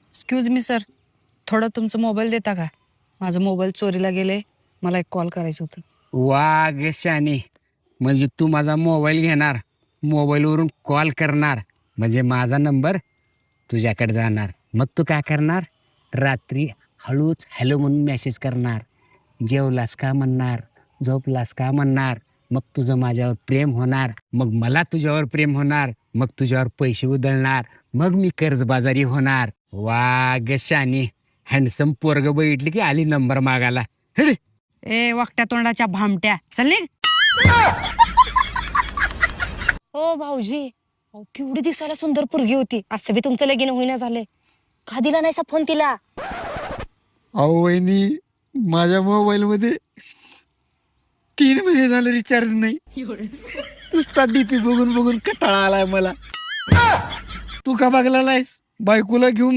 Excuse me sir, थोडं तुमचं mobile देता का? माझं मोबाईल चोरीला गेले, मला एक कॉल करायचं होतं. वा ग शाने, म्हणजे तू माझा मोबाईल घेणार, मोबाईलवरून कॉल करणार, म्हणजे माझा नंबर तुझ्याकडे जाणार. मग तू काय करणार? रात्री हळूच हॅलो म्हणून मेसेज करणार, जेवलास का म्हणणार, झोपलास का म्हणणार. मग तुझं माझ्यावर प्रेम होणार, मग मला तुझ्यावर प्रेम होणार, मग तुझ्यावर पैसे उधळणार, मग मी कर्जबाजारी होणार. वा ग शाने, हँडसम पोरग बघितली की आली नंबर मागायला. हट. ए वाकट्या तोंडाच्या भामट्या, चल निघ. हो भाऊजी, अहो, केवढी दिसायला सुंदर पोरगी होती. असं बी तुमचं लगीन होईना झालंय. का दिला नाहीसा फोन तिला? अहो वहिनी, माझ्या मोबाईल मध्ये 3 महिने झाले रिचार्ज नाही. नुसता डीपी बघून बघून कटाळा आलाय मला. तू का बघला नाहीस? बायकोला घेऊन